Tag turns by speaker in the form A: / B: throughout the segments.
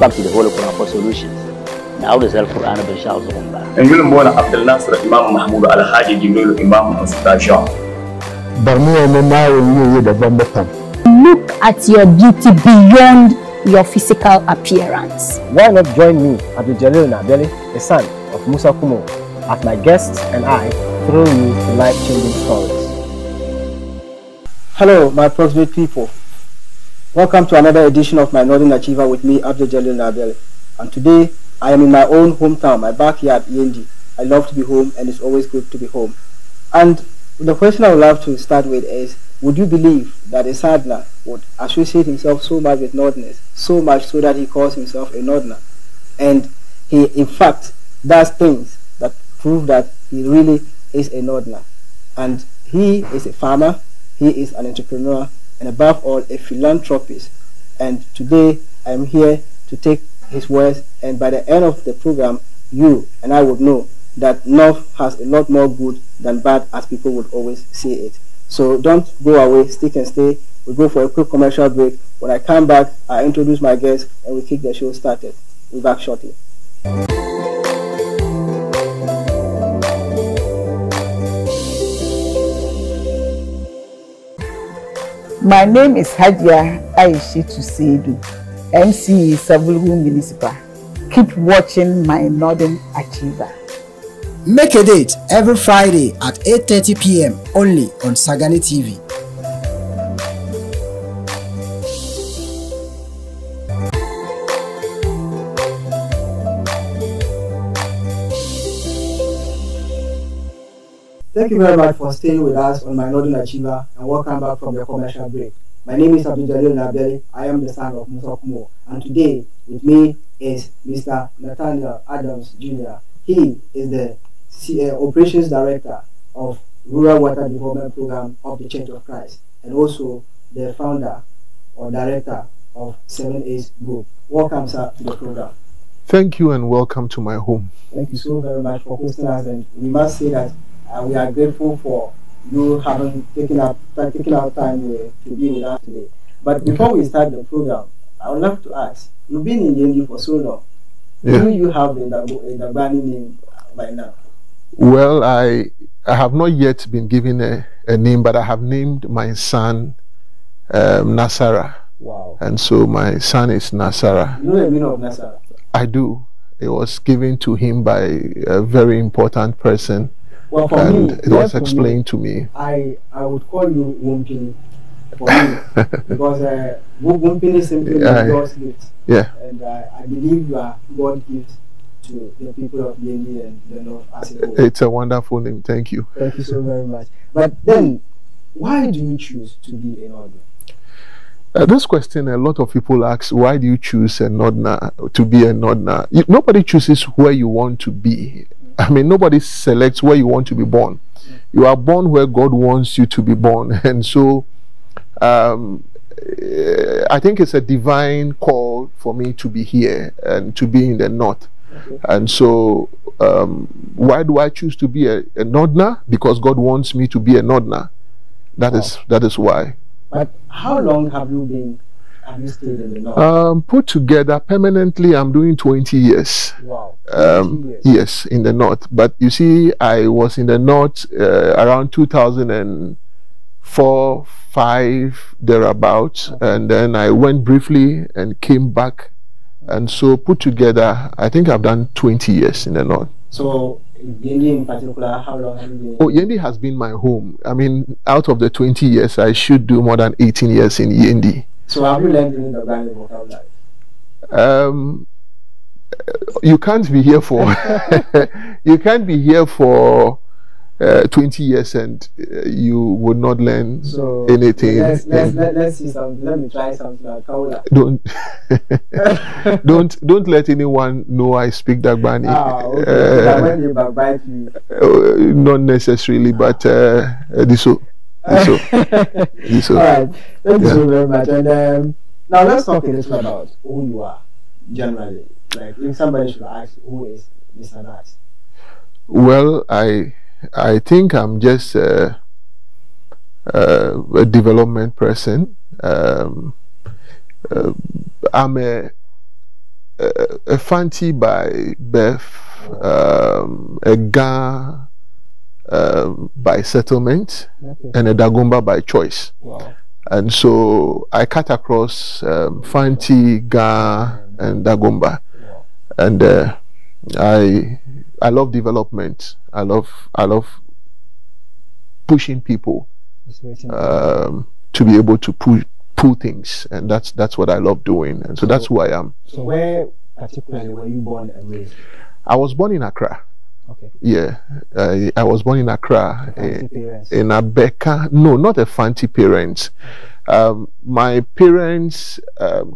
A: back to the Holy Quran for solutions. Now the Quran of Dagomba.
B: And you know Abdul Nasser Imam Mahmoud Al-Haji Jibril Imam Mustasha.
C: Look at your beauty beyond your physical appearance.
D: Why not join me, Abdul-Jalil Naabeli, the son of Musa Kumo, as my guests and I throw you to life-changing stories. Hello, my proximate people. Welcome to another edition of my Northern Achiever with me, Abdul-Jalil Naabeli. And today, I am in my own hometown, my backyard, Yendi. I love to be home, and it's always good to be home. And the question I would love to start with is, would you believe that a Sadler would associate himself so much with Northerners, so much so that he calls himself a Northerner? And he, in fact, does things that prove that he really is a Northerner. And he is a farmer, he is an entrepreneur, and above all, a philanthropist. And today, I am here to take his words, and by the end of the program, you and I would know that North has a lot more good than bad, as people would always say it. So don't go away, stick and stay. We'll go for a quick commercial break. When I come back, I introduce my guest and we kick the show started. We'll be back shortly.
E: My name is Hajia Aishitu Seidu, MC Sabulhu Municipal. Keep watching my Northern Achiever.
F: Make a date every Friday at 8:30 p.m. only on Sagani TV.
D: Thank you very much for staying with us on my Northern Achiever, and welcome back from the commercial break. My name is Abdul-Jalil Naabeli. I am the son of Musa Kumo, and today with me is Mr. Nathaniel Adams Jr. He is the Operations Director of Rural Water Development Program of the Church of Christ, and also the founder or director of 7A Group. Welcome, sir, to the program.
G: Thank you and welcome to my home.
D: Thank you so very much for hosting us, and we must say that we are grateful for you having taken out time to be with us today. But before we start the program, I would love to ask, you've been in Yendi for so long.
G: Yeah.
D: Do you have a Dagbani name by now?
G: Well, I have not yet been given a name, but I have named my son Nasara.
D: Wow.
G: And so my son is Nasara.
D: You know the meaning of Nasara?
G: I do. It was given to him by a very important person.
D: Well, for
G: and
D: me,
G: it was explained to me.
D: I would call you Wumpini for me, because Wumpini simply means God's gift.
G: Yeah. And
D: I believe you are God's gift to the people of Yendi and the North as a whole.
G: It's a wonderful name. Thank you.
D: Thank you so very much. But then, why do you choose to be a Northerner?
G: This question, a lot of people ask, why do you choose a Northerner to be a Northerner? Nobody chooses where you want to be. I mean, nobody selects where you want to be born. You are born where God wants you to be born. And so, I think it's a divine call for me to be here and to be in the North. Okay. And so, why do I choose to be a Northerner? Because God wants me to be a Northerner. That is why.
D: But how long have you stayed in the North?
G: Put together permanently, I'm doing 20 years.
D: Wow. 20 years.
G: Yes, in the North. But you see, I was in the North around 2004, 5 thereabouts, okay. And then I went briefly and came back. And so put together, I think I've done 20 years in the North.
D: So Yendi in particular, how long have you been?
G: Oh, Yendi has been my home. I mean, out of the 20 years, I should do more than 18 years in Yendi.
D: So have you learned in the Dagbani vocabulary?
G: You can't be here for you can't be here for 20 years and you would not learn anything.
D: Let's see something. Let me try something like Kaula.
G: Don't let anyone know I speak Dagbani.
D: When they backbite you.
G: Not necessarily, but this. All
D: right. Thank you so very much. And now let's talk a little about who you are generally. Like if somebody should ask, who is Mr. Nat?
G: Well, I think I'm just a development person. I'm a a Fante by birth, a Ga by settlement, and a Dagomba by choice.
D: Wow.
G: And so I cut across Fante, Ga, and Dagomba.
D: Wow.
G: And I love development. I love pushing people to be able to pull things, and that's what I love doing, and so that's who I am.
D: So where particularly were you born and raised?
G: I was born in Accra.
D: Okay.
G: Yeah, I was born in Accra. In Abeka. No, not a Fante parents. My parents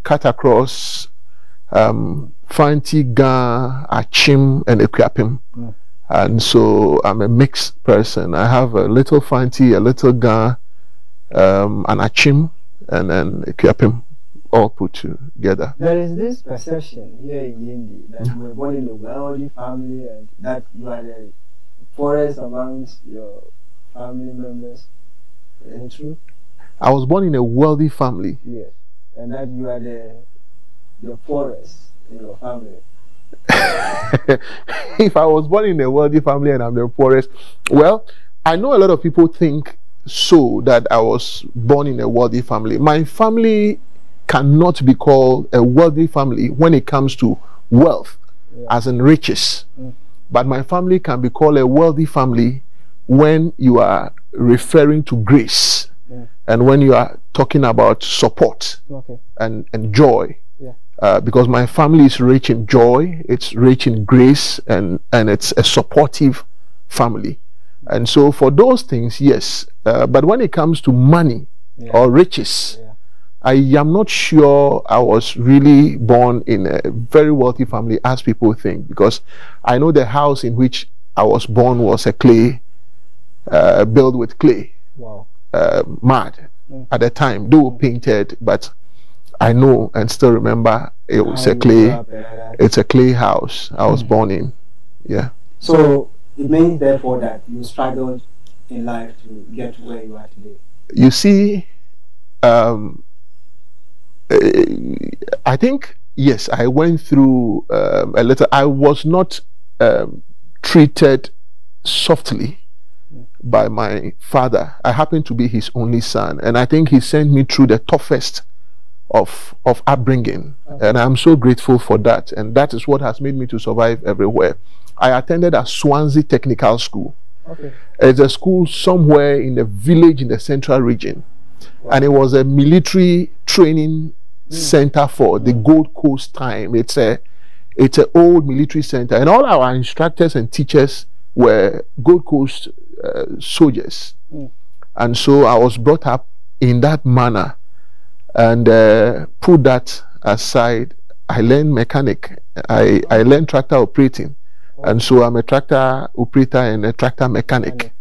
G: cut across Fante, Ga, Achim, and Equiapim. And so I'm a mixed person. I have a little Fante, a little Ga, an Achim, and then Equiapim, all put together.
D: There is this perception here in Yendi that you were born in a wealthy family and that you are the poorest amongst your family members. Is it true?
G: I was born in a wealthy family.
D: Yes. And that you are the poorest in your family.
G: If I was born in a wealthy family and I'm the poorest, well, I know a lot of people think so, that I was born in a wealthy family. My family cannot be called a wealthy family when it comes to wealth, as in riches. But my family can be called a wealthy family when you are referring to grace, and when you are talking about support and joy. Because my family is rich in joy, it's rich in grace, and it's a supportive family. And so for those things, yes. But when it comes to money or riches, I am not sure I was really born in a very wealthy family as people think, because I know the house in which I was born was a clay, built with clay, mud at the time, though painted, but I know and still remember it was a clay. It's a clay house I was born in. Yeah.
D: So it means therefore that you struggled in life to get to where you are today.
G: You see, I think yes, I went through a little. I was not treated softly by my father. I happened to be his only son, and I think he sent me through the toughest of upbringing, and I'm so grateful for that, and that is what has made me to survive everywhere. I attended a Swansea Technical School. It's a school somewhere in a village in the central region, and it was a military training center for the Gold Coast time. It's an old military center, and all our instructors and teachers were Gold Coast soldiers, and so I was brought up in that manner. And put that aside, I learned mechanic. I learned tractor operating, and so I'm a tractor operator and a tractor mechanic.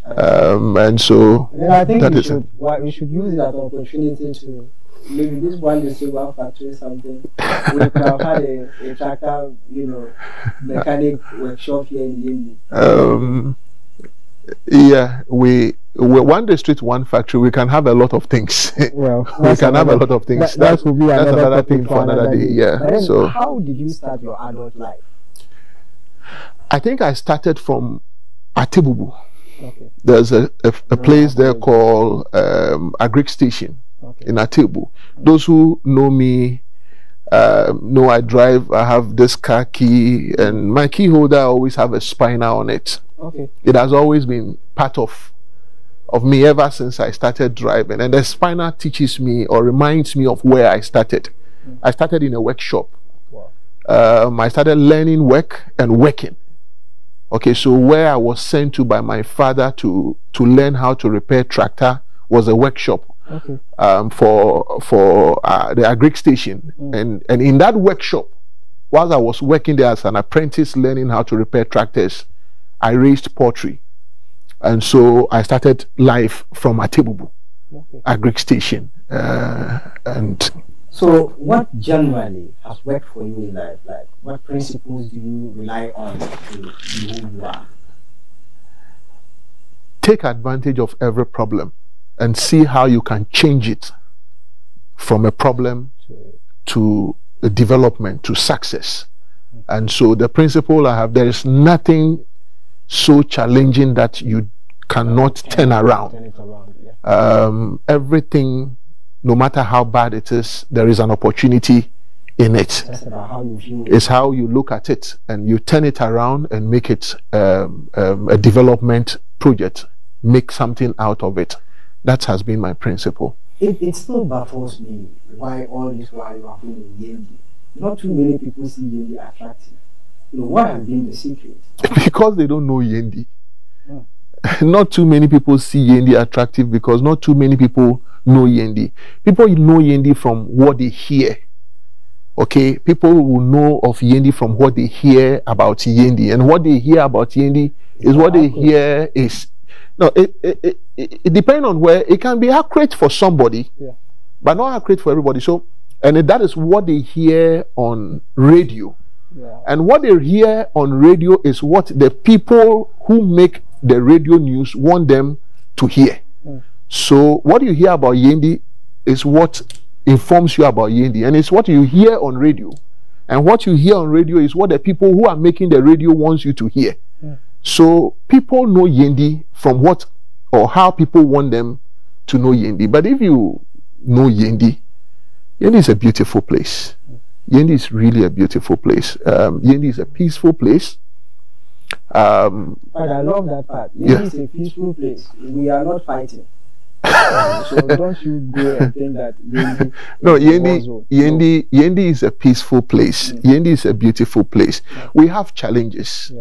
G: And so
D: I think we should use that opportunity to maybe this one is one factory something. We could have had a tractor, mechanic workshop here in Yendi.
G: Yeah, we one district, one factory. We can have a lot of things.
D: Well,
G: we can have a lot of things.
D: That will be another
G: thing for another day. Yeah. So
D: how did you start your adult life?
G: I think I started from Atibubu. There's a place there called Agric Station in Atibubu. Those who know me know I drive. I have this car key, and my key holder always have a spinner on it. It has always been part of me ever since I started driving, and the spinner teaches me or reminds me of where I started. I started in a workshop. I started learning work and working. Okay, so where I was sent to by my father to learn how to repair tractor was a workshop for the Agric Station, and in that workshop, while I was working there as an apprentice learning how to repair tractors, I raised poultry, and so I started life from Atibubu, Agric Station, and
D: so what generally has worked for you in life? Like, what principles do you rely on to be who you are?
G: Take advantage of every problem and see how you can change it from a problem to development, to success. And so the principle I have, there is nothing so challenging that you cannot turn around. Everything, no matter how bad it is, there is an opportunity in it.
D: That's about how you view it.
G: It's how you look at it and you turn it around and make it a development project, make something out of it. That has been my principle.
D: It still baffles me why all this while you are in Yendi, not too many people see Yendi attractive. You know, what has been the secret?
G: Because they don't know Yendi. Not too many people see Yendi attractive because not too many people know Yendi. People know Yendi from what they hear. Okay, people will know of Yendi from what they hear about Yendi, and what they hear about Yendi is what they hear is. No, it depends on where. It can be accurate for somebody, but not accurate for everybody. So, and that is what they hear on radio. And what they hear on radio is what the people who make the radio news want them to hear. So what you hear about Yendi is what informs you about Yendi, and it's what you hear on radio. And what you hear on radio is what the people who are making the radio wants you to hear. So people know Yendi from what or how people want them to know Yendi. But if you know Yendi, Yendi is a beautiful place. Yendi is really a beautiful place. Yendi is a peaceful place.
D: But I love that part. Yendi is a peaceful place. We are not fighting. So don't you go and think that Yendi
G: no, Yendi is a peaceful place. Yendi is a beautiful place. We have challenges,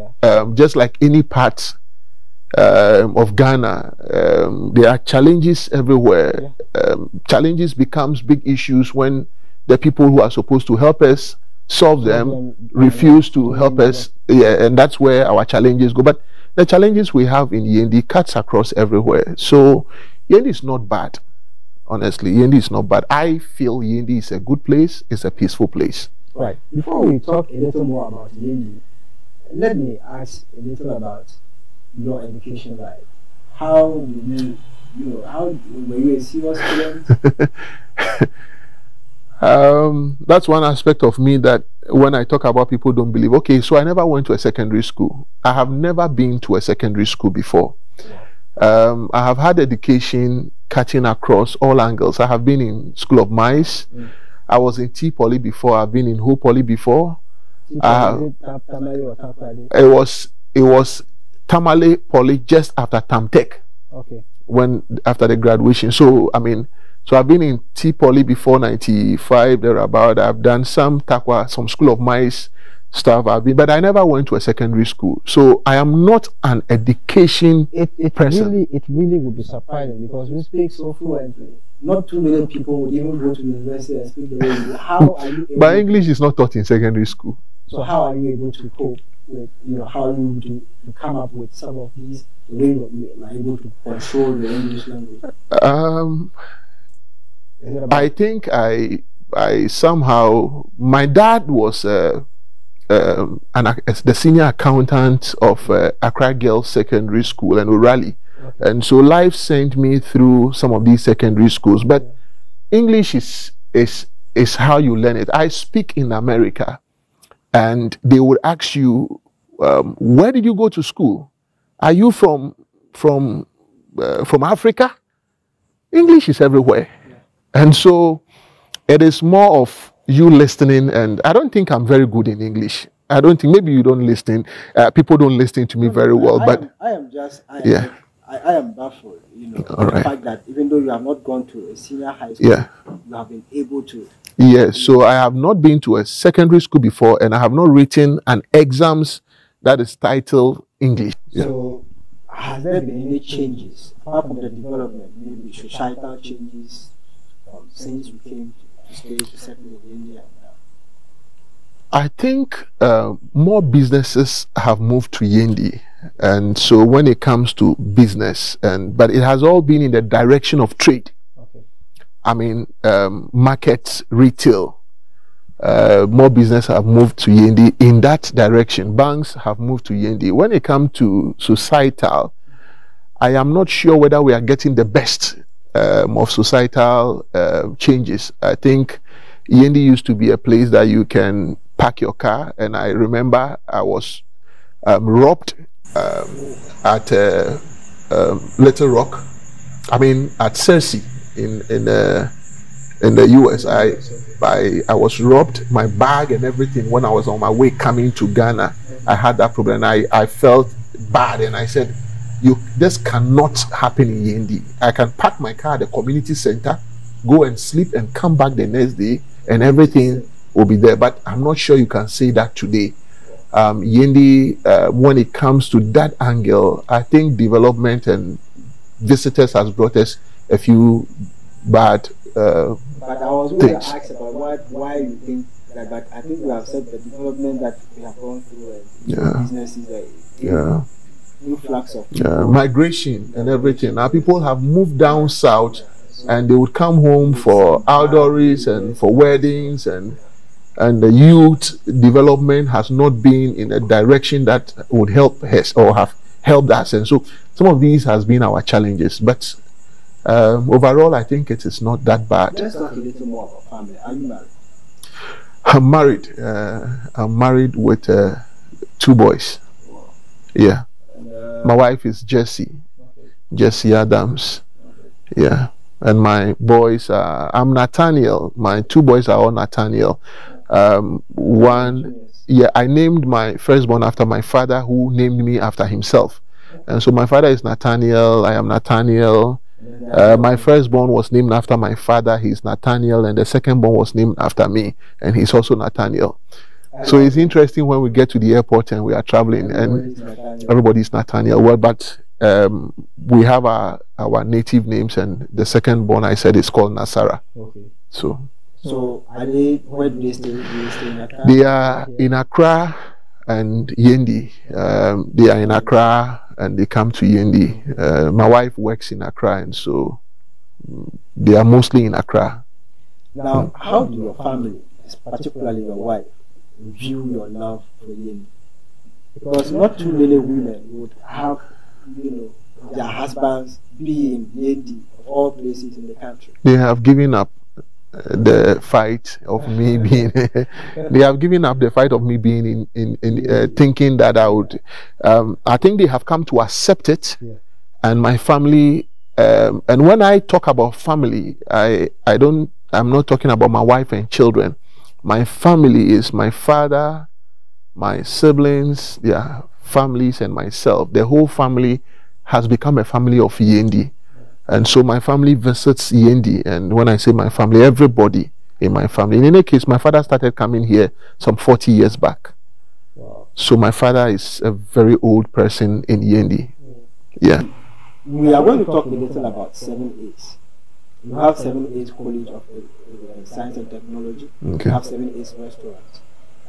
G: just like any part of Ghana. There are challenges everywhere. Challenges becomes big issues when the people who are supposed to help us solve them refuse to help us. And that's where our challenges go. But the challenges we have in Yendi cuts across everywhere. So Yendi is not bad. Honestly, Yendi is not bad. I feel Yendi is a good place. It's a peaceful place.
D: Right. Before we talk a little more about Yendi, let me ask a little about your education life. How did how were you a serious student?
G: That's one aspect of me that when I talk about, people don't believe. Okay, so I never went to a secondary school. I have never been to a secondary school before. I have had education cutting across all angles. I have been in School of Mines. I was in T Poly before. I've been in Ho Poly before. It was Tamale Poly just after Tamtech. Okay. After the graduation. So I mean, so I've been in T Poly before 95 thereabout. I've done some Takwa, some School of Mines stuff. But I never went to a secondary school. So I am not an education person.
D: It really would be surprising because we speak so fluently. Not too many people would even go to university and speak the way you. How are you able
G: But English is not taught in secondary school.
D: So how are you able to cope with, how are you able to come up with some of these, the way you are able to control the English language?
G: I think I somehow, my dad was the senior accountant of Accra Girls Secondary School and Urali. And so life sent me through some of these secondary schools. But English is how you learn it. I speak in America, and they would ask you, where did you go to school? Are you from Africa? English is everywhere. And so it is more of you listening, and I don't think I'm very good in English. I don't think, maybe you don't listen, people don't listen to me very well,
D: I am baffled, the fact that even though you have not gone to a senior high school, you have been able to.
G: Yes, so I have not been to a secondary school before, and I have not written an exams that is titled English.
D: So has there been any changes, apart from the development, maybe societal changes, since you came to stay to settle in India?
G: I think more businesses have moved to Yendi, and so when it comes to business, but it has all been in the direction of trade. I mean, markets, retail, more business have moved to Yendi in that direction. Banks have moved to Yendi. When it comes to societal, I am not sure whether we are getting the best of societal changes. I think Yendi used to be a place that you can park your car, and I remember I was robbed at Little Rock. I mean, at Cersei in the US. I was robbed, my bag and everything. When I was on my way coming to Ghana, I had that problem. I felt bad, and I said, this cannot happen in Yendi. I can park my car at the community center, go and sleep, and come back the next day, and everything will be there. But I'm not sure you can say that today. Yendi, when it comes to that angle, I think development and visitors has brought us a few bad
D: but I was going to ask about why you think that, but I think you have said the development that we have gone through and businesses, influx of
G: migration and everything. Now people have moved down south, and they would come home for outdoors and for weddings, and the youth development has not been in a direction that would help us or have helped us. And so some of these has been our challenges, but overall I think it is not that bad.
D: Let's talk a little more about family. Are you married?
G: I'm married. I'm married with 2 boys.
D: Wow.
G: Yeah.
D: And,
G: my wife is Jessie Adams. Yeah. And my boys are, I'm Nathaniel. My 2 boys are all Nathaniel. I named my firstborn after my father, who named me after himself. And so my father is Nathaniel, I am Nathaniel. My firstborn was named after my father, he's Nathaniel, and the secondborn was named after me, and he's also Nathaniel. So it's interesting when we get to the airport and we are traveling, and everybody's Nathaniel. Well, but we have our native names, and the secondborn, I said, is called Nasara.
D: okay.
G: So
D: are they, where do they stay? Do they stay in Accra?
G: they are in Accra and Yendi. They are in Accra and they come to Yendi. My wife works in Accra, and so they are mostly in Accra.
D: Now, how do your family, particularly your wife, view your love for Yendi? Because not too many women would have, their husbands be in Yendi, of all places in the country.
G: They have given up the fight of me being they have given up the fight of me being in thinking that I would I think they have come to accept it. And my family, and when I talk about family, I'm not talking about my wife and children. My family is my father, my siblings, their families, and myself. The whole family has become a family of Yendi. And so my family visits Yendi, and when I say my family, everybody in my family. In any case, my father started coming here some 40 years back.
D: Wow.
G: So my father is a very old person in Yendi. Yeah.
D: We are going to talk a little about 7As. You have 7As College of Science and Technology.
G: Okay.
D: You have 7As Restaurant.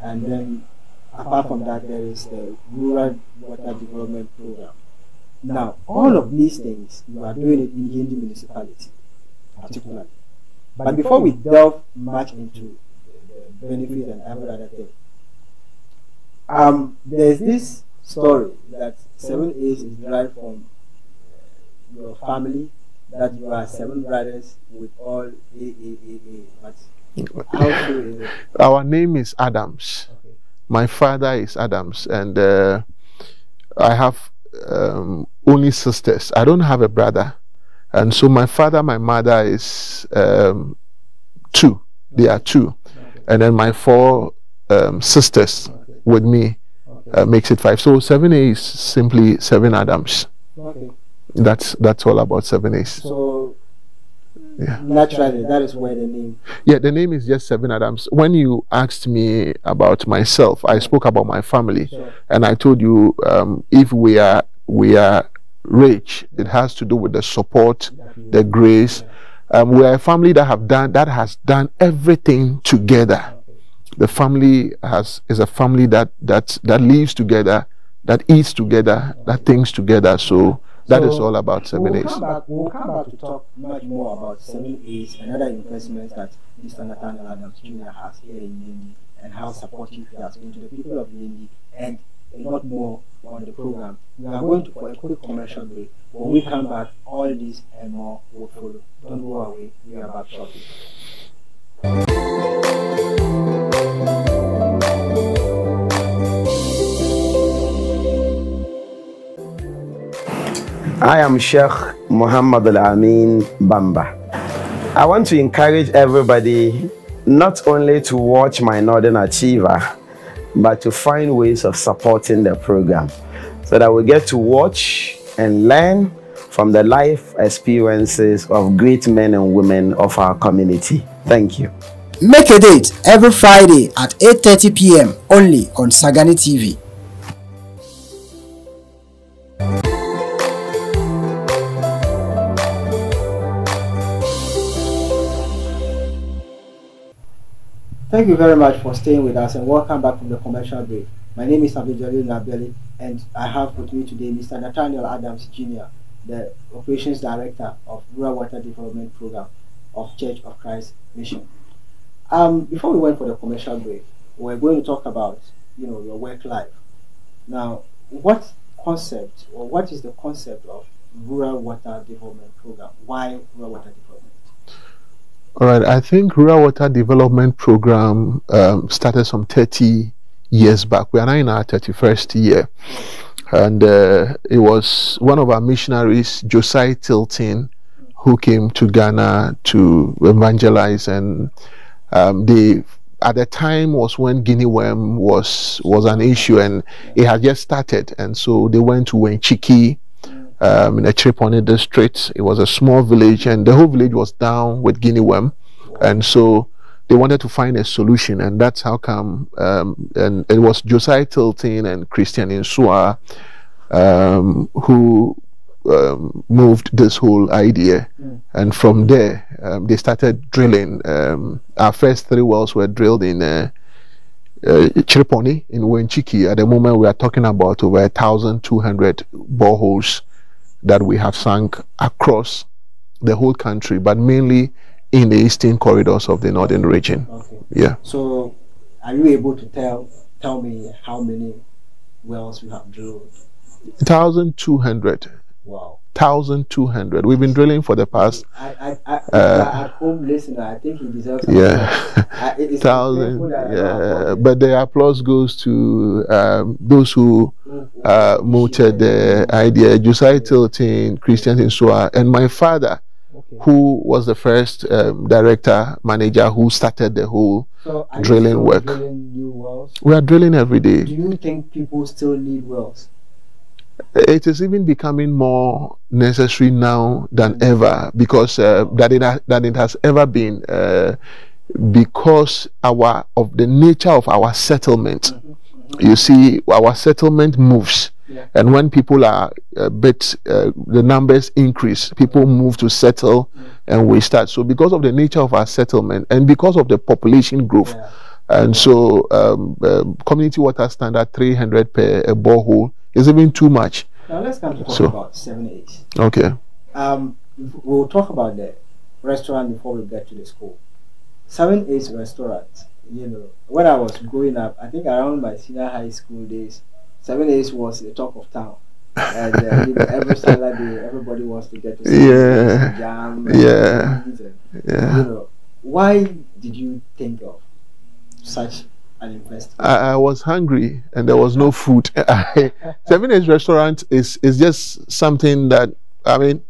D: And then, apart from that, there is the Rural Water Development Program. Now, all of these things, you are doing it in Yendi municipality, particularly. But before we delve much into the benefits and every other thing, there's this story that 7As is derived from your family, that you are 7 brothers with all A. But how true is it?
G: Our name is Adams.
D: Okay.
G: My father is Adams, and I have only sisters. I don't have a brother, and so my father, my mother is 2. They are 2, and then my 4 sisters with me makes it 5. So 7A is simply 7 Adams.
D: Okay.
G: That's all about 7As.
D: So
G: yeah,
D: naturally, that is where the name.
G: Yeah, the name is just 7 Adams. When you asked me about myself, I spoke about my family, and I told you if we are rich, it has to do with the support, the grace. We are a family that has done everything together. The family is a family that lives together, that eats together, that thinks together. So that is all about 7As.
D: We'll come back to talk much more about 7As and other investments that Mr. Nathaniel Adams Jr. has here in Yendi, and how supportive he has been to the people of Yendi, and a lot more on the program. We are going to for a quick commercial break. When we come back, all this and more will follow. Don't go away. We are back shortly.
H: I am Sheikh Muhammad Al-Amin Bamba. I want to encourage everybody not only to watch my Northern Achiever, but to find ways of supporting the program so that we get to watch and learn from the life experiences of great men and women of our community. Thank you.
F: Make a date every Friday at 8:30 p.m. only on Sagani TV.
D: Thank you very much for staying with us and welcome back from the commercial break. My name is Abdul-Jalil Naabeli and I have with me today Mr. Nathaniel Adams Jr, the Operations Director of Rural Water Development Program of Church of Christ Mission. Before we went for the commercial break, we're going to talk about, your work life. Now, what concept or what is the concept of Rural Water Development Program? Why Rural Water Development?
G: All right, I think Rural Water Development Program started some 30 years back. We are now in our 31st year. And it was one of our missionaries, Josiah Tilton, who came to Ghana to evangelize. And at the time was when guinea worm was an issue, and it had just started. And so they went to Wenchiki, in the Tripoli district. It was a small village, and the whole village was down with guinea worm, and so they wanted to find a solution, and that's how come. And it was Josiah Tilton and Christian Insua who moved this whole idea, and from there they started drilling. Our first 3 wells were drilled in Tripoli in Wenchiki. At the moment, we are talking about over 1,200 boreholes that we have sunk across the whole country, but mainly in the eastern corridors of the northern region.
D: Okay.
G: Yeah.
D: So, are you able to tell me how many wells you have drilled?
G: 1,200.
D: Wow.
G: 1,200. We've been drilling for the past.
D: At home listener, I think he deserves.
G: Yeah. 1,000. Yeah. But the applause goes to those who mooted the idea. Josiah Tilton, Christian Insua, and my father, who was the first director manager who started the whole drilling work.
D: Drilling new wells? We
G: are drilling every day.
D: Do you think people still need wells?
G: It is even becoming more necessary now than ever, because that it has ever been, because of the nature of our settlement. You see, our settlement moves, and when people are a bit, the numbers increase, people move to settle, and we start. So because of the nature of our settlement and because of the population growth, and so community water standard 300 per a borehole is even too much.
D: Now let's come to talk about 7As.
G: Okay.
D: We'll talk about the restaurant before we get to the school. 7A's restaurant. When I was growing up, I think around my senior high school days, 7A's was the talk of town. And every Saturday, everybody wants to get to see jam. And, why did you think of such an investment?
G: I was hungry and there was no food. 7A's restaurant is just something that, I mean,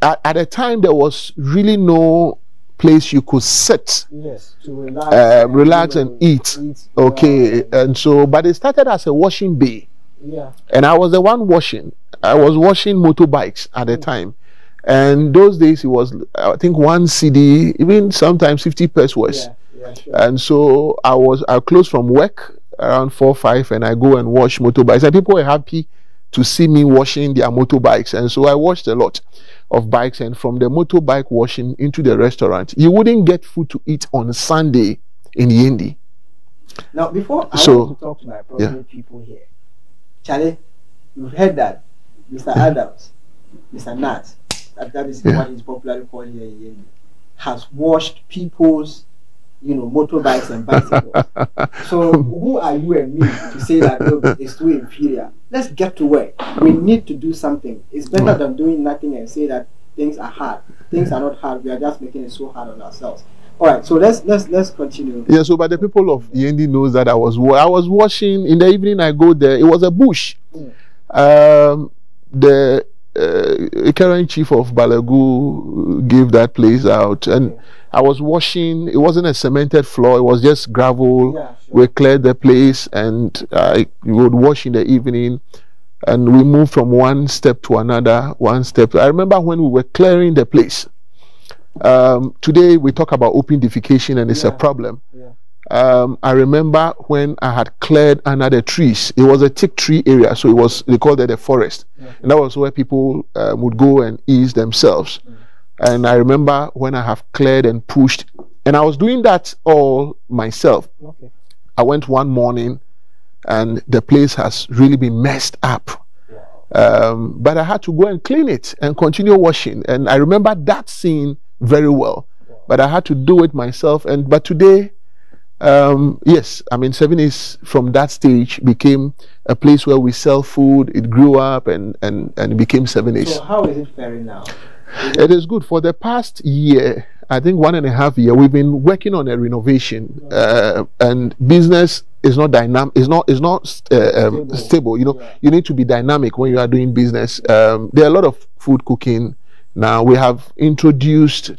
G: at the time there was really no place you could sit,
D: to relax
G: and eat. Okay, and so, but it started as a washing bay. And I was the one washing. I was washing motorbikes at the time, and those days it was, I think, 1 CD, even sometimes 50 pesos. And so I closed from work around 4 or 5, and I go and wash motorbikes, and people were happy to see me washing their motorbikes. And so I washed a lot of bikes, and from the motorbike washing into the restaurant, you wouldn't get food to eat on Sunday in Yendi.
D: Now, before I want to talk to my prominent people here, Charlie, you've heard that Mr. Adams, Mr. Nat, that is what he's popularly called here in Yendi, has washed people's motorbikes and bicycles. So who are you and me to say that it's too inferior? Let's get to work. We need to do something. It's better than doing nothing and say that things are hard. Things are not hard. We are just making it so hard on ourselves. All right, so let's continue.
G: Yeah, so but the people of Yendi knows that I was washing in the evening. I go there. It was a bush. The current chief of Balagu gave that place out, and I was washing. It wasn't a cemented floor; it was just gravel. Yeah, sure. We cleared the place, and I would wash in the evening. And we moved from one step to another, one step. I remember when we were clearing the place. Today we talk about open defecation, and it's a problem. Yeah. I remember when I had cleared another trees. It was a thick tree area, so it was, they called it a forest. Yeah. And that was where people would go and ease themselves. And I remember when I have cleared and pushed, and I was doing that all myself. Okay. I went one morning, and the place has really been messed up. But I had to go and clean it and continue washing. And I remember that scene very well. But I had to do it myself. But today, yes, I mean, 7A's from that stage became a place where we sell food. It grew up and it became 7A's.
D: So how is it faring now?
G: It is good. For the past year, I think 1.5 years, we've been working on a renovation, and business is not dynamic. It's not stable. You know, you need to be dynamic when you are doing business. There are a lot of food cooking now. We have introduced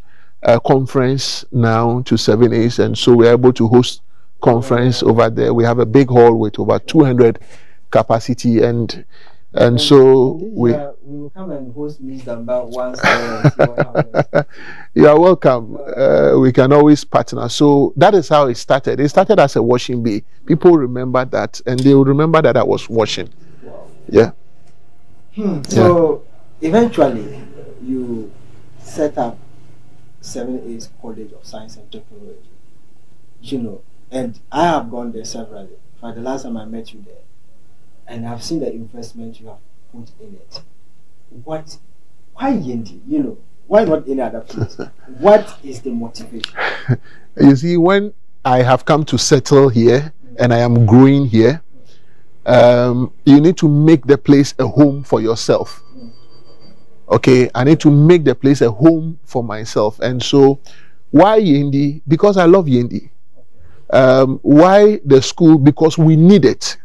G: a conference now to 7A's, and so we're able to host conference over there. We have a big hall with over 200 capacity, and so we will come and host Ms. Damba once. You are welcome. We can always partner. So that is how it started. It started as a washing bay. People remember that, and they will remember that I was washing. Wow. Yeah.
D: So eventually, you set up 7A's College of Science and Technology. You know, and I have gone there severally. For the last time I met you there, and I've seen the investment you have put in it. Why Yendi? You know, why not any other place? What is the motivation?
G: You see, when I have come to settle here and I am growing here, you need to make the place a home for yourself. Okay, I need to make the place a home for myself. And so, why Yendi? Because I love Yendi. Why the school? Because we need it.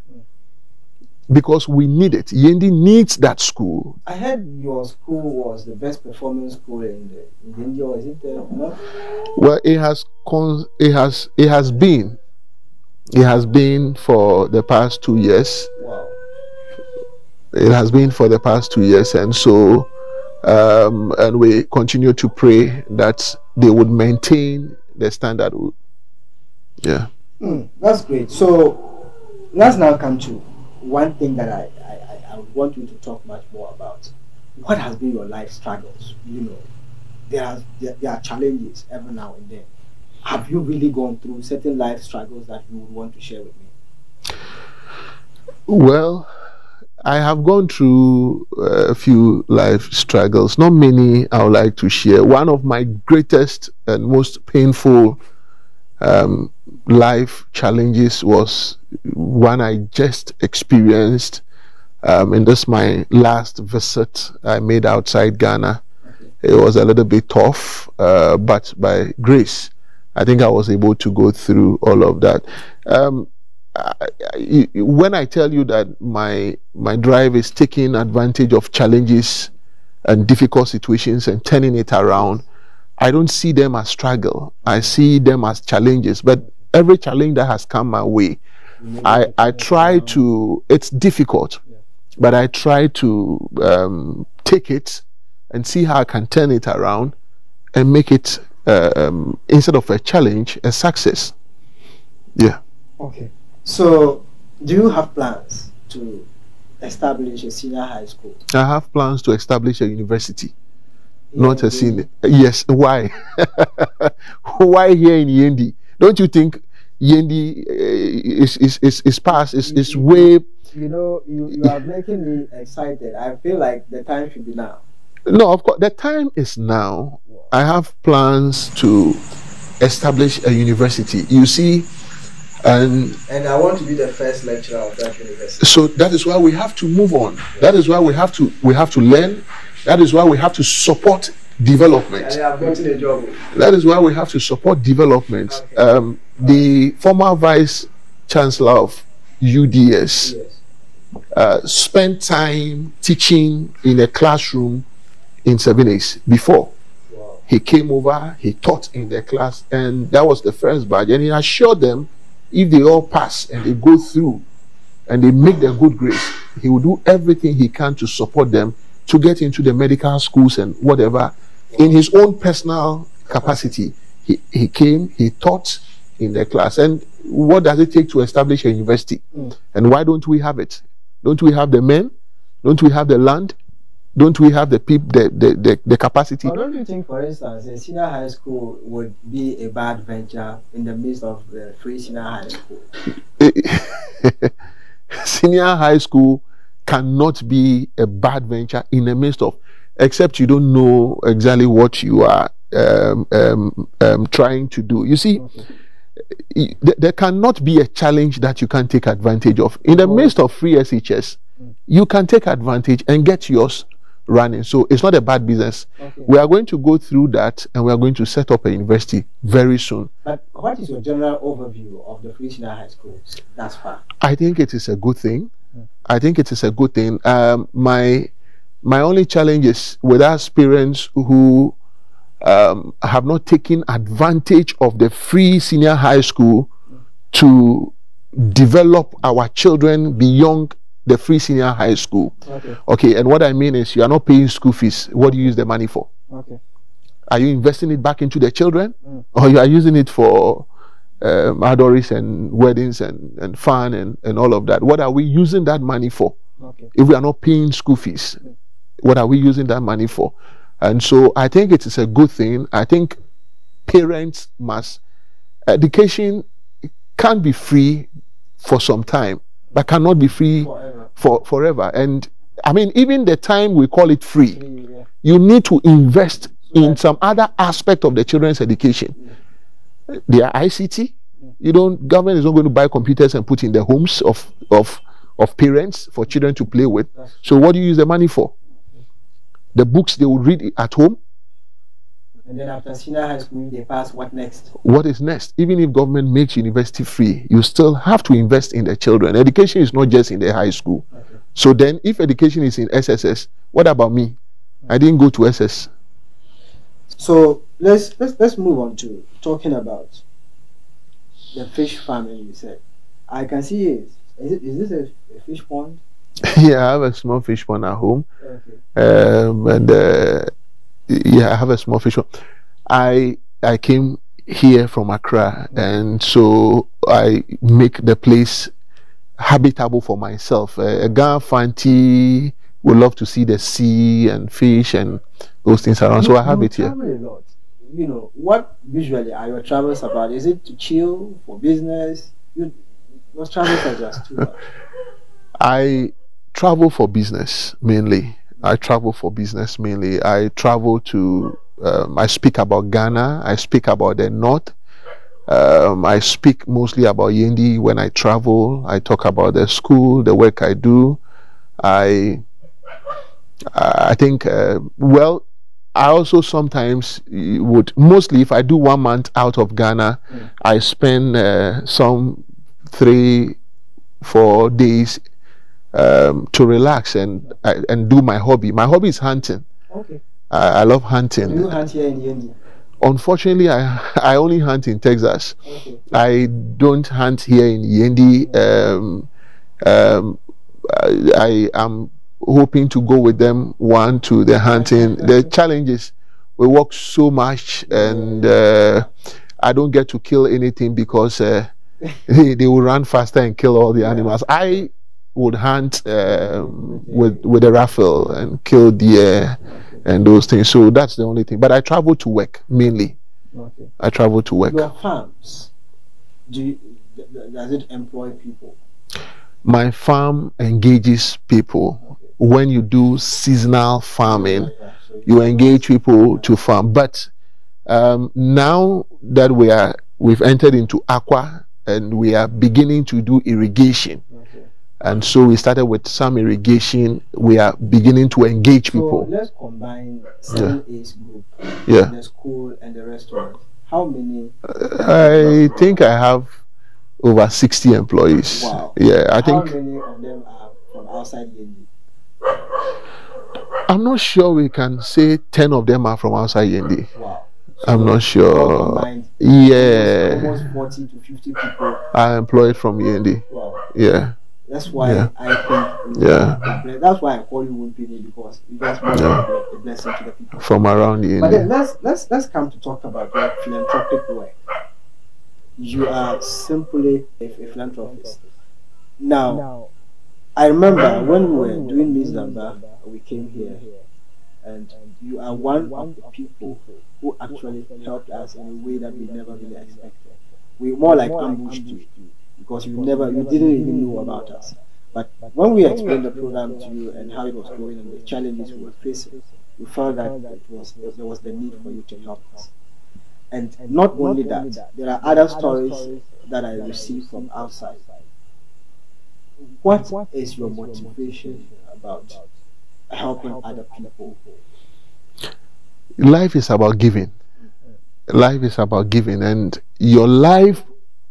G: Because we need it. Yendi needs that school.
D: I heard your school was the best performing school in India, or is it not?
G: Well, it has been for the past 2 years. Wow. It has been for the past 2 years, and so and we continue to pray that they would maintain the standard. Yeah.
D: That's great. So let's now come to one thing that I would want you to talk much more about. What has been your life struggles? You know, there are challenges every now and then. Have you really gone through certain life struggles that you would want to share with me?
G: Well, I have gone through a few life struggles. Not many I would like to share. One of my greatest and most painful life challenges was one I just experienced in this my last visit I made outside Ghana. It was a little bit tough, but by grace I think I was able to go through all of that. When I tell you that my drive is taking advantage of challenges and difficult situations and turning it around, I don't see them as struggle. I see them as challenges. But every challenge that has come my way, I try to, it's difficult, but I try to take it and see how I can turn it around and make it, instead of a challenge, a success. Yeah.
D: Okay. So, do you have plans to establish a senior high school?
G: I have plans to establish a university. Not a senior. Yes. Why? Why here in Yendi? Don't you think Yendi is past? Is way.
D: You know, you are making me excited. I feel like the time should be now.
G: No, of course, the time is now. I have plans to establish a university. You see, and
D: I want to be the first lecturer of that university.
G: So that is why we have to move on. That is why we have to learn. That is why we have to support development.
D: I've gotten a job.
G: That is why we have to support development. Okay. The former vice chancellor of UDS, spent time teaching in a classroom in 7As before.
D: Wow.
G: He came over, he taught in the class, and that was the first batch. And he assured them, if they all pass and they go through and they make their good grades, he will do everything he can to support them to get into the medical schools and whatever. In his own personal capacity, he came, he taught in the class. And what does it take to establish a university? And why don't we have it? Don't we have the men? Don't we have the land? Don't we have the people, the capacity?
D: But don't you think, for instance, a senior high school would be a bad venture in the midst of the free senior high school?
G: Senior high school cannot be a bad venture in the midst of, except you don't know exactly what you are trying to do. You see, there cannot be a challenge that you can take advantage of. In the midst of free SHS, you can take advantage and get yours running. So it's not a bad business. We are going to go through that, and we are going to set up a university very soon.
D: But what is your general overview of the free senior high schools thus far?
G: I think it is a good thing. I think it is a good thing. My only challenge is with aspirants who have not taken advantage of the free senior high school to develop our children beyond the free senior high school. Okay, and what I mean is, you are not paying school fees. What do you use the money for? Are you investing it back into the children, or you are using it for adories and weddings and fun and all of that? What are we using that money for? If we are not paying school fees, what are we using that money for? And so I think it is a good thing. I think parents must, education can be free for some time, but cannot be free forever. And I mean, even the time we call it free, you need to invest in some other aspect of the children's education. Their ICT, government is not going to buy computers and put in the homes of parents for children to play with. So what do you use the money for? The books they will read at home.
D: And then after senior high school, they pass, what next?
G: What is next? Even if government makes university free, you still have to invest in the children. Education is not just in the high school. So then, if education is in SSS, what about me? I didn't go to SS.
D: So let's move on to talking about the fish farming. You said, I can see it. Is this a fish pond?
G: Yeah, I have a small fish pond at home. Yeah, I have a small fish pond. I came here from Accra, and so I make the place habitable for myself. A guy Fante would love to see the sea and fish and those things around, so I have it here.
D: Travel a lot. You know, what visually are your travels about? Is it to chill, for business? Your travels are just too much.
G: I travel for business mainly. I travel to, I speak about Ghana, I speak about the North, I speak mostly about Yendi when I travel. I talk about the school, the work I do. I think, well, I also sometimes would, mostly if I do 1 month out of Ghana, I spend some 3-4 days to relax and do my hobby. My hobby is hunting. I love hunting.
D: Do you hunt here in Yendi?
G: Unfortunately, I only hunt in Texas. I don't hunt here in Yendi. I am hoping to go with them to the hunting. The challenge is we walk so much, and I don't get to kill anything because they will run faster and kill all the animals. I would hunt with a rifle and kill deer and those things. So that's the only thing. But I travel to work mainly. I travel to work.
D: Your farms, does it employ people?
G: My farm engages people. When you do seasonal farming, you engage people to farm. But now that we've entered into aqua, and we are beginning to do irrigation. And so we started with some irrigation. We are beginning to engage people.
D: So let's combine 7A's group, the school and the restaurant. How many?
G: I think I have over 60 employees.
D: Wow.
G: Yeah, I think.
D: How many of them are from outside Yendi?
G: I'm not sure we can say 10 of them are from outside Yendi.
D: Wow. So
G: I'm not sure.
D: Combined,
G: yeah.
D: Almost 40 to 50 people
G: are employed from Yendi.
D: Wow.
G: Yeah.
D: That's why I think that's why I call you Wimpini, because you guys want a blessing to the people
G: from around Yendi.
D: But then let's come to talk about your philanthropic work. You are simply a philanthropist. Now, I remember when we were doing Miss Zamba, we came here, and you are one of the people who actually helped us in a way that we never really expected. We more like ambushed you, because you didn't even know about us. But when we explained the program to you and how it was going and the challenges we were facing, we felt that there was the need for you to help us. And not only that, there are other stories that I received from outside. What is your motivation about helping other people?
G: Life is about giving. Life is about giving, and your life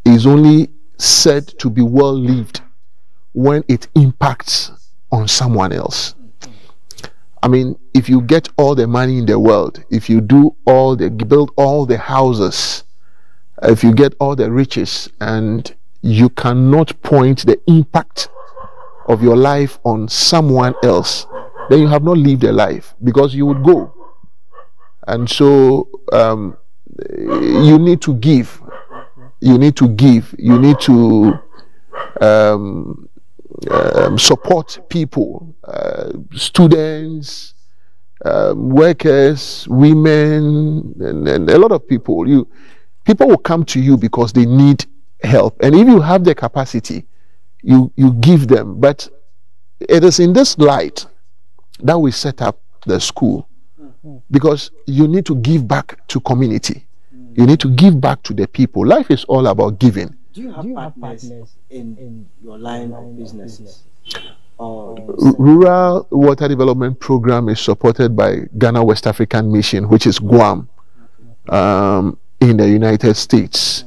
G: is only said to be well lived when it impacts on someone else. I mean, if you get all the money in the world, if you build all the houses, if you get all the riches, and you cannot point the impact of your life on someone else, then you have not lived a life, because you would go. And so you need to give. You need to give. You need to support people, students, workers, women, and a lot of people. People will come to you because they need help, and if you have the capacity, you give them. But it is in this light that we set up the school, because you need to give back to community. You need to give back to the people. Life is all about giving.
D: Do you have partners in your line of businesses?
G: Rural Water Development Program is supported by Ghana West African Mission, which is Guam, in the United States.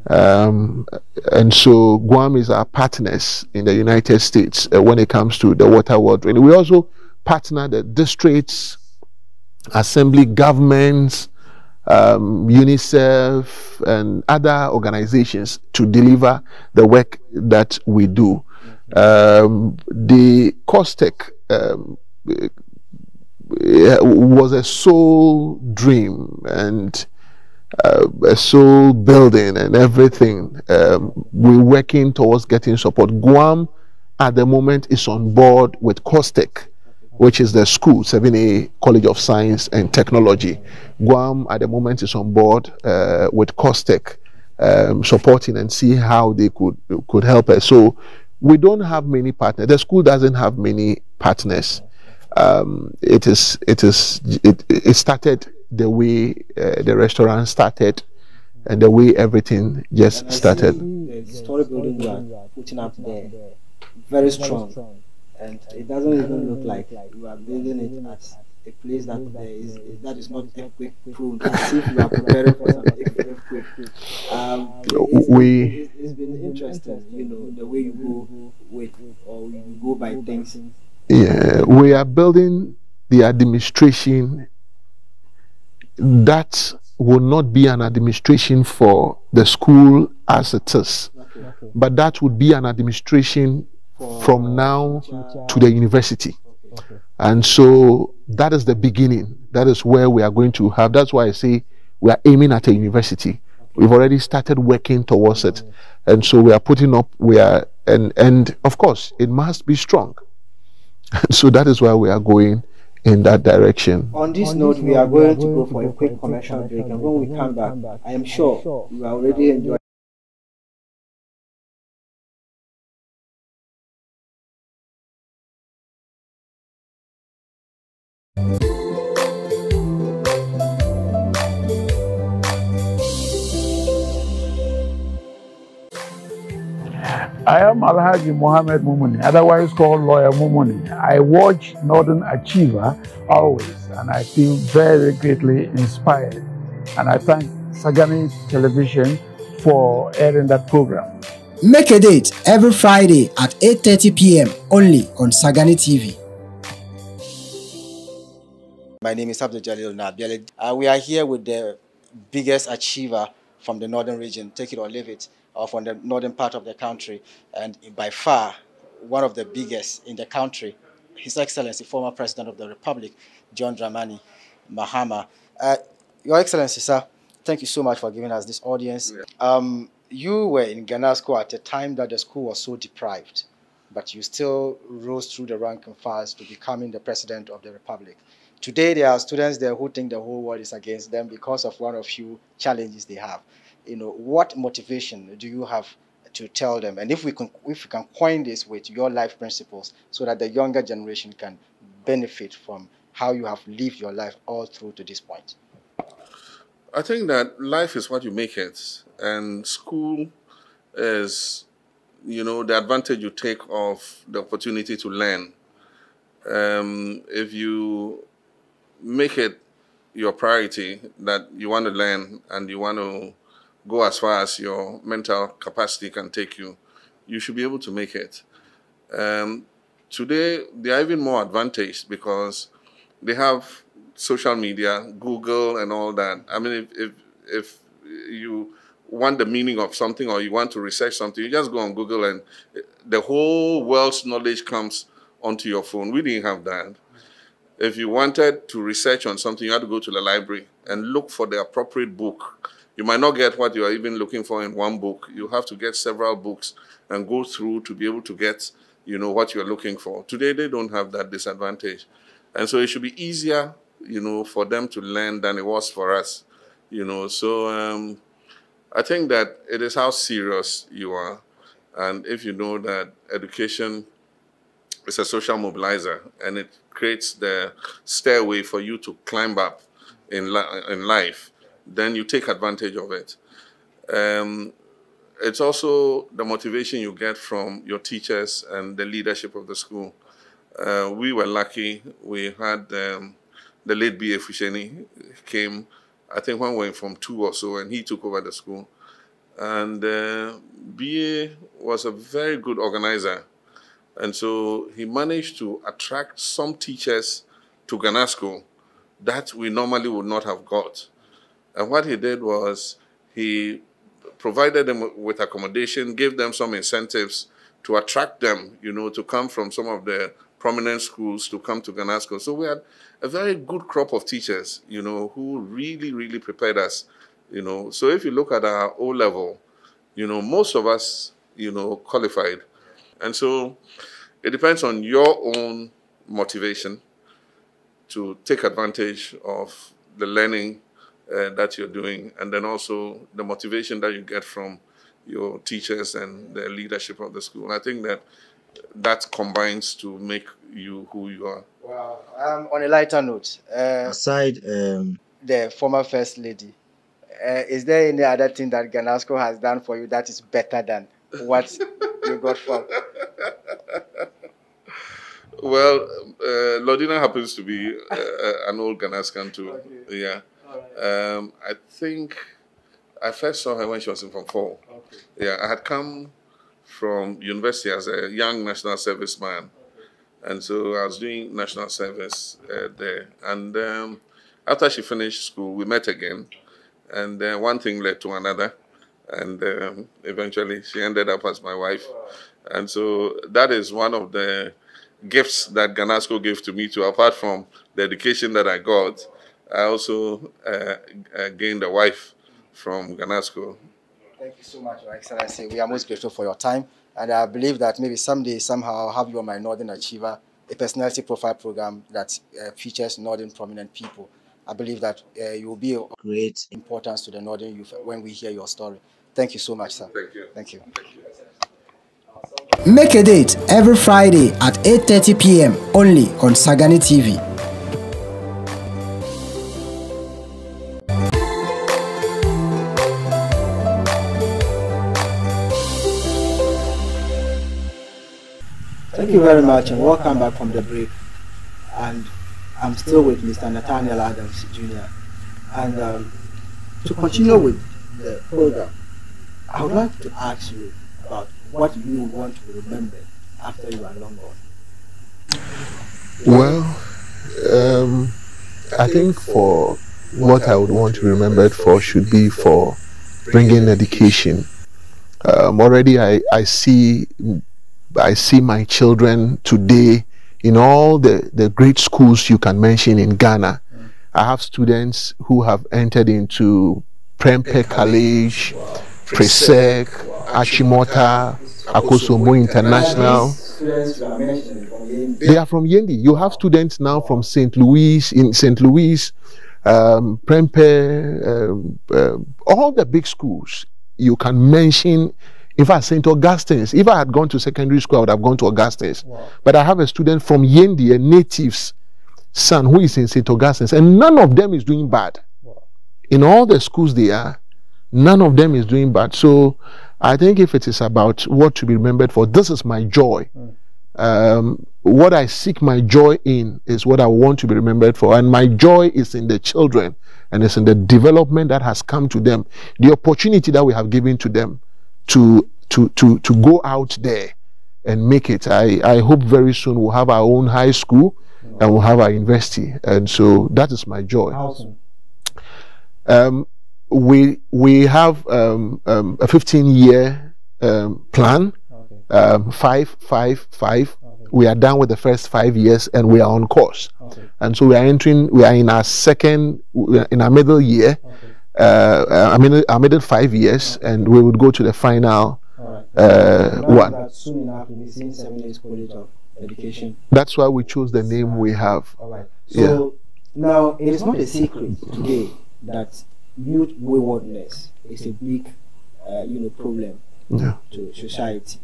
G: And so Guam is our partners in the United States when it comes to the water world. And we also partner the districts, assembly governments, UNICEF, and other organizations to deliver the work that we do. The COSTEC was a soul dream and a soul building and everything. We're working towards getting support. Guam at the moment is on board with COSTEC, which is the school, 7A College of Science and Technology. Guam at the moment is on board with COSTEC, supporting and see how they could help us. So we don't have many partners. The school doesn't have many partners. It started the way the restaurant started, and the way everything just started.
D: The story building you are putting up there, very strong. And it doesn't even look like you are building it at a place that is not earthquake prone, as if you are preparing for some earthquake. It's been interesting, the way you go with, or you go by things.
G: Yeah, we are building the administration that will not be an administration for the school as it is, but that would be an administration from now to the university. And so that is the beginning. That is where we are going to have. That's why I say we are aiming at a university. We've already started working towards it, and so we are putting up. And of course it must be strong. So that is why we are going in that direction.
D: On this note, we are going to go for a quick commercial break, and when we come back, I am sure you are already enjoying.
I: I am Alhaji Mohammed Mumuni, otherwise called Lawyer Mumuni. I watch Northern Achiever always, and I feel very greatly inspired. And I thank Sagani Television for airing that program.
F: Make a date every Friday at 8:30 p.m. only on Sagani TV.
D: My name is Abdul-Jalil Naabeli. We are here with the biggest achiever from the northern region, take it or leave it, or from the northern part of the country, and by far one of the biggest in the country, His Excellency, former President of the Republic, John Dramani Mahama. Your Excellency, sir, thank you so much for giving us this audience. You were in Ghana School at a time that the school was so deprived, but you still rose through the rank and files to becoming the President of the Republic. Today, there are students there who think the whole world is against them because of one or few challenges they have. You know, what motivation do you have to tell them? And if we can coin this with your life principles so that the younger generation can benefit from how you have lived your life all through to this point.
J: I think that life is what you make it. And school is, you know, the advantage you take of the opportunity to learn. If you make it your priority that you want to learn and you want to go as far as your mental capacity can take you, you should be able to make it. Today, they are even more advantaged because they have social media, Google and all that. I mean, if you want the meaning of something or you want to research something, you just go on Google and the whole world's knowledge comes onto your phone. We didn't have that. If you wanted to research on something, you had to go to the library and look for the appropriate book. You might not get what you are even looking for in one book. You have to get several books and go through to be able to get, you know, what you're looking for. Today, they don't have that disadvantage. And so it should be easier, you know, for them to learn than it was for us, you know. So I think that it is how serious you are. And if you know that education is a social mobilizer and it creates the stairway for you to climb up in life, then you take advantage of it. It's also the motivation you get from your teachers and the leadership of the school. We were lucky. We had the late B.A. Fusheni came, I think, when we were from 2 or so, and he took over the school. And B.A. was a very good organizer. And so he managed to attract some teachers to Ghana School that we normally would not have got. And what he did was he provided them with accommodation, gave them some incentives to attract them, you know, to come from some of the prominent schools to come to Ghana School. So we had a very good crop of teachers, you know, who really, really prepared us, you know. So if you look at our O level, you know, most of us, you know, qualified. And so it depends on your own motivation to take advantage of the learning that you're doing, and then also the motivation that you get from your teachers and the leadership of the school. I think that combines to make you who you are.
D: Wow. On a lighter note, aside the former First Lady, is there any other thing that Ghana School has done for you that is better than what you got from?
J: Well, Lodina happens to be an old Ghanascan too. Okay. Yeah. I think I first saw her when she was in Form 4. Okay. Yeah, I had come from university as a young national serviceman. Okay. And so I was doing national service there. And after she finished school, we met again. And one thing led to another. And eventually she ended up as my wife. And so that is one of the gifts that Ghana School gave to me too. Apart from the education that I got, I also gained a wife from Ghana School.
D: Thank you so much, Your Excellency. We are most grateful for your time. And I believe that maybe someday, somehow, I'll have you on my Northern Achiever, a personality profile program that features Northern prominent people. I believe that you will be of great importance to the Northern youth when we hear your story. Thank you so much, sir.
J: Thank you.
D: Thank you.
J: Thank you.
F: Make a date every Friday at 8:30 p.m. only on Sagani TV.
D: Thank you very much and welcome back from the break. And I'm still with Mr. Nathaniel Adams Jr. And to continue with the program, I would like to ask you, about what you want to be remembered after you are long gone?
G: Well, I think for what I would want to be remembered for should be for bringing education. Already I see my children today in all the great schools you can mention in Ghana. I have students who have entered into Prempeh College, Presec, Achimota, Akosombo International. They are from Yendi. You have students now from St. Louis, Prempeh, all the big schools you can mention. In fact, St. Augustine's. If I had gone to secondary school, I would have gone to Augustine's. Wow. But I have a student from Yendi, a native's son, who is in St. Augustine's, and none of them is doing bad. Wow. In all the schools they are, none of them is doing bad. So I think if it is about what to be remembered for, this is my joy. What I seek my joy in is what I want to be remembered for, and my joy is in the children, and it's in the development that has come to them, the opportunity that we have given to them to go out there and make it. I hope very soon we'll have our own high school and we'll have our university, and so that is my joy.
D: Awesome.
G: We have a 15-year plan. Okay. 5. We are done with the first 5 years and we are on course. Okay. And so we are in our middle year. Okay. I made it 5 years, and we would go to the final one.
D: That soon enough we'll be seeing 7 Days College of Education.
G: That's why we chose the name we have.
D: All right. So now it is not a secret today that youth waywardness is a big, problem to society.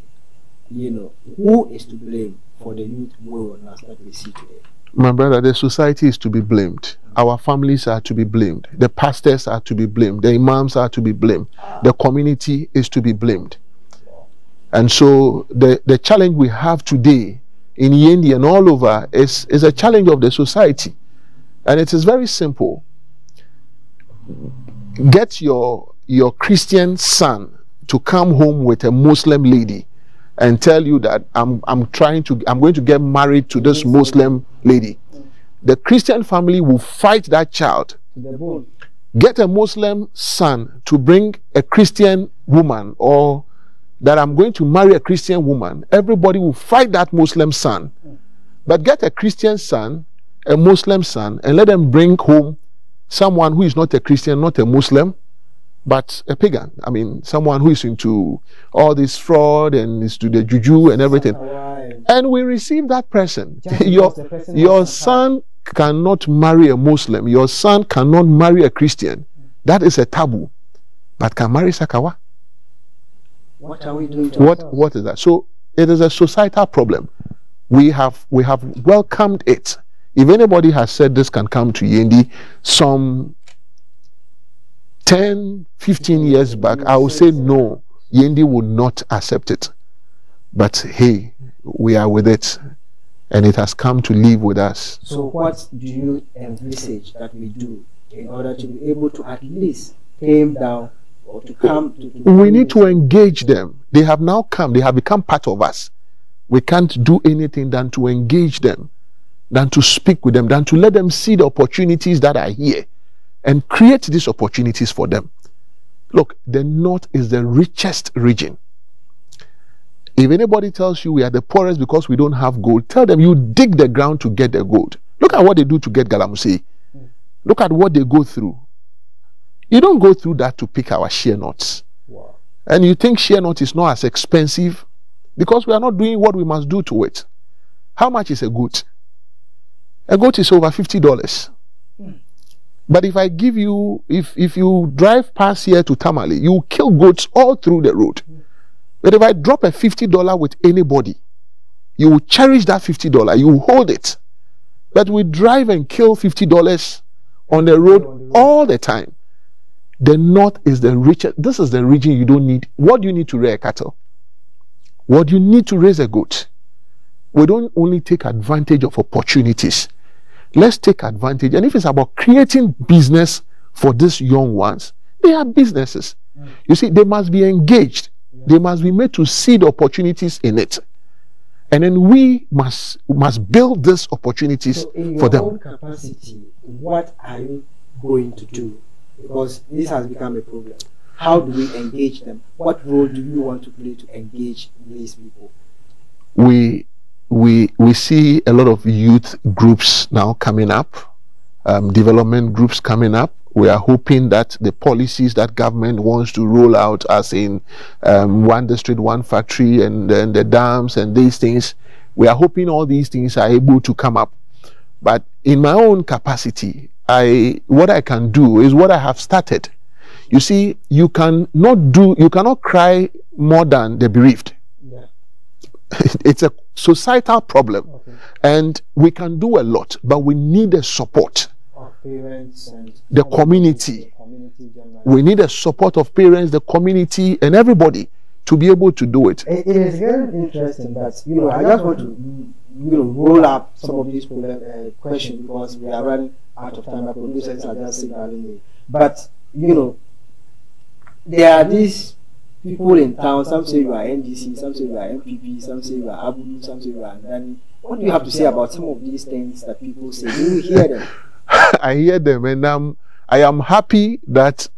D: Who is to blame for the youth waywardness that we see today?
G: My brother, the society is to be blamed. Our families are to be blamed. The pastors are to be blamed. The imams are to be blamed. The community is to be blamed. And so the challenge we have today in Yendi and all over is a challenge of the society. And it is very simple. Get your Christian son to come home with a Muslim lady and tell you that I'm going to get married to this Muslim lady. The Christian family will fight that child. Get a Muslim son to bring a Christian woman, or that I'm going to marry a Christian woman. Everybody will fight that Muslim son. But get a Christian son, a Muslim son, and let them bring home someone who is not a Christian, not a Muslim, but a pagan. I mean, someone who is into all this fraud and is to the juju and everything. And we receive that person. Your son cannot marry a Muslim. Your son cannot marry a Christian. That is a taboo. But can marry Sakawa?
D: What are we doing to
G: what is that? So it is a societal problem. We have welcomed it. If anybody has said this can come to Yendi some 10, 15 years back, I would say no, Yendi would not accept it. But hey, we are with it, and it has come to live with us.
D: So what do you envisage that we do in order to be able to at least tame down or to come to
G: we need to engage them. They have now come, they have become part of us. We can't do anything than to engage them, than to speak with them, than to let them see the opportunities that are here and create these opportunities for them. Look, the North is the richest region. If anybody tells you we are the poorest because we don't have gold, tell them you dig the ground to get the gold. Look at what they do to get Galamsey. Look at what they go through. You don't go through that to pick our shea nuts. Wow. And you think shea nut is not as expensive because we are not doing what we must do to it. How much is a goat? A goat is over $50. But if I give you, if you drive past here to Tamale, you kill goats all through the road. But if I drop a $50 with anybody, you will cherish that $50. You will hold it. But we drive and kill $50 on the road all the time. The North is the richest. This is the region you don't need. What do you need to rear cattle? What do you need to raise a goat? We don't only take advantage of opportunities. Let's take advantage. And if it's about creating business for these young ones, they have businesses. You see, they must be engaged. They must be made to see the opportunities in it. And then we must build these opportunities for them.
D: In your own capacity, what are you going to do? Because this has become a problem. How do we engage them? What role do you want to play to engage these people?
G: We see a lot of youth groups now coming up, development groups coming up. We are hoping that the policies that government wants to roll out, as in one district, one factory, and then the dams and these things, we are hoping all these things are able to come up. But in my own capacity, what I can do is what I have started. You see, you cannot cry more than the bereaved. Yeah. It's a societal problem, and we can do a lot, but we need the support.
D: Parents and
G: the community. We need the support of parents, the community, and everybody to be able to do it.
D: It is very interesting that, I just want to roll up some of these questions because we are running out of time. My producers are just signaling me. But there are these people in town. Some say you are NDC, some say you are MPP, some say you are Abudu, some say you are Ndani. What do you have to say about some of these things that people say? Do you hear them?
G: I hear them, and I am happy that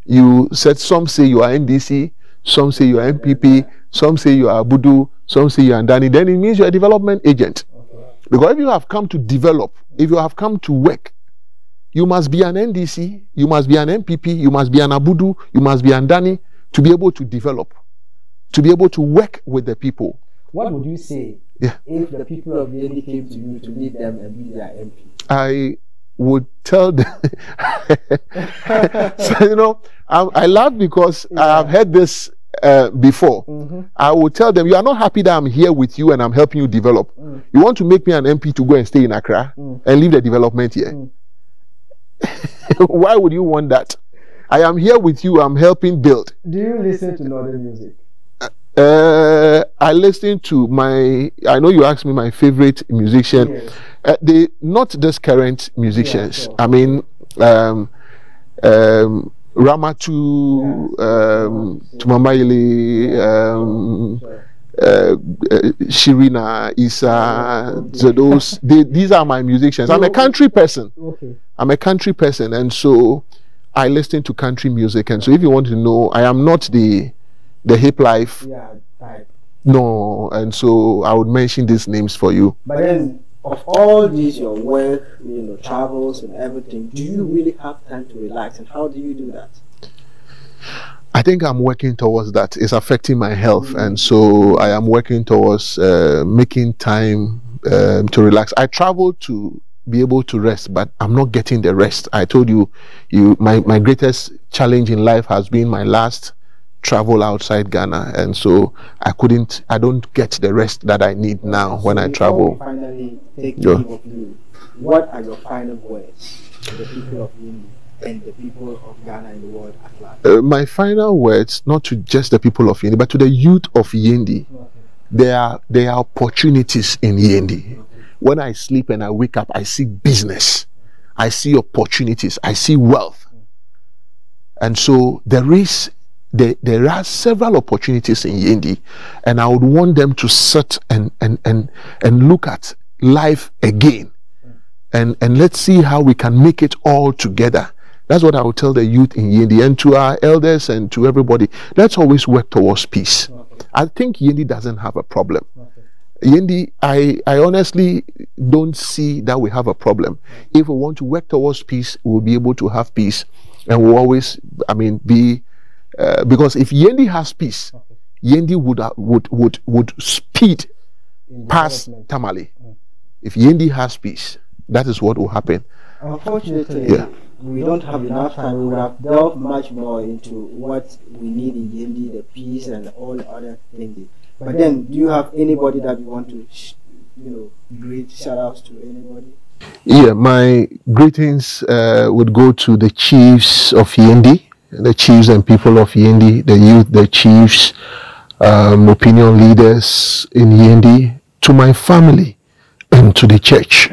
G: you said some say you are NDC, some say you are MPP, some say you are Abudu, some say you are Ndani. Then it means you are a development agent. Because if you have come to develop, if you have come to work, you must be an NDC, you must be an MPP, you must be an Abudu, you must be an Ndani to be able to develop, to be able to work with the people.
D: What would you say if the people of Yendi came to you to lead them and be their MP?
G: I would tell them so, I laugh because I have heard this before. I would tell them, you are not happy that I'm here with you and I'm helping you develop. You want to make me an MP to go and stay in Accra and leave the development here. Why would you want that? I am here with you, I'm helping build.
D: Do you listen to northern music?
G: I listen to I know you asked me my favorite musician. Yes. Not just current musicians. Yeah, sure. I mean, Ramatu, Tumamaili, Shirina, Isa, those, these are my musicians. I'm a country person. I'm a country person, and so I listen to country music. And so if you want to know, I am not the hip life. No, and so I would mention these names for you.
D: But then, of all these, your work, travels and everything, do you really have time to relax, and how do you do that?
G: I think I'm working towards that. It's affecting my health, and so I am working towards making time to relax. I travel to be able to rest, but I'm not getting the rest. I told you, my greatest challenge in life has been my last travel outside Ghana, and so I don't get the rest that I need now when I travel.
D: Finally, take leave of you. What are your final words to the people of Yendi and the people of Ghana and the world at large?
G: My final words, not to just the people of Yendi, but to the youth of Yendi. There are opportunities in Yendi. When I sleep and I wake up, I see business, I see opportunities, I see wealth, and so there are several opportunities in Yendi, and I would want them to sit and look at life again, and let's see how we can make it all together. That's what I would tell the youth in Yendi, and to our elders and to everybody. Let's always work towards peace. I think Yendi doesn't have a problem. Yendi, I honestly don't see that we have a problem. If we want to work towards peace, we'll be able to have peace, and we'll always, be. Because if Yendi has peace, Yendi would speed past Tamale. If Yendi has peace, that is what will happen.
D: Unfortunately, we don't have enough time. We would have delved much more into what we need in Yendi, the peace and all other things. But then, do you have anybody that you want to, great shout outs to anybody?
G: Yeah, my greetings would go to the chiefs of Yendi, the chiefs and people of Yendi, the youth, the chiefs, opinion leaders in Yendi, to my family and to the church.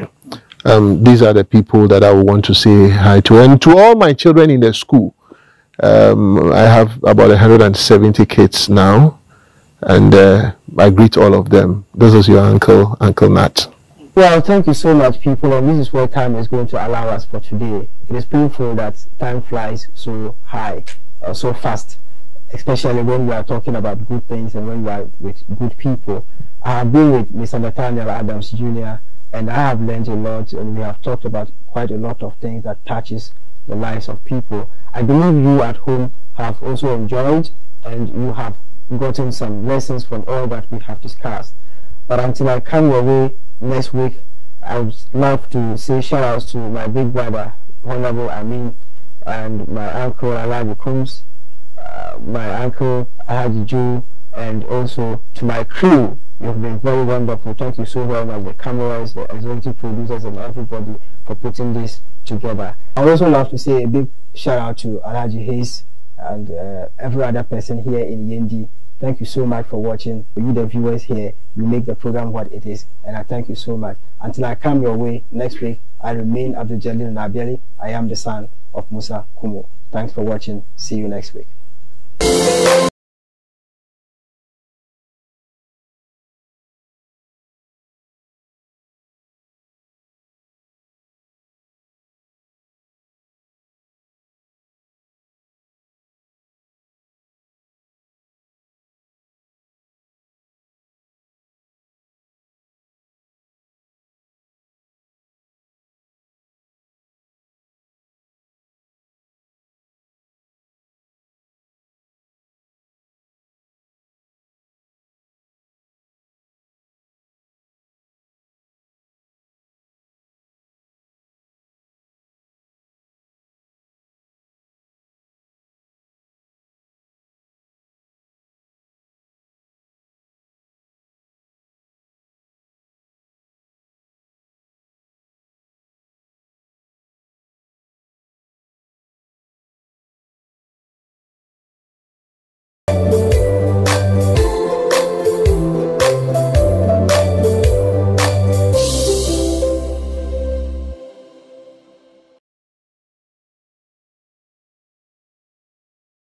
G: These are the people that I would want to say hi to, and to all my children in the school. I have about 170 kids now, and I greet all of them. This is your uncle, Uncle Nat.
D: Well, thank you so much, people, and this is what time is going to allow us for today. It is painful that time flies so high, so fast, especially when we are talking about good things and when we are with good people. I have been with Mr. Nathaniel Adams Jr., and I have learned a lot, and we have talked about quite a lot of things that touches the lives of people. I believe you at home have also enjoyed, and you have gotten some lessons from all that we have discussed. But until I come your way next week, I would love to say shout outs to my big brother, Honorable Amin, and my uncle Alaji Combs, my uncle Alhaji Joe, and also to my crew. You've been very wonderful. Thank you so very much, the cameras, the executive producers, and everybody for putting this together. I would also love to say a big shout out to Alhaji Hayes and every other person here in Yendi. Thank you so much for watching. For you, the viewers here, you make the program what it is, and I thank you so much. Until I come your way next week, I remain Abdul-Jalil Naabeli. I am the son of Musa Kumo. Thanks for watching. See you next week.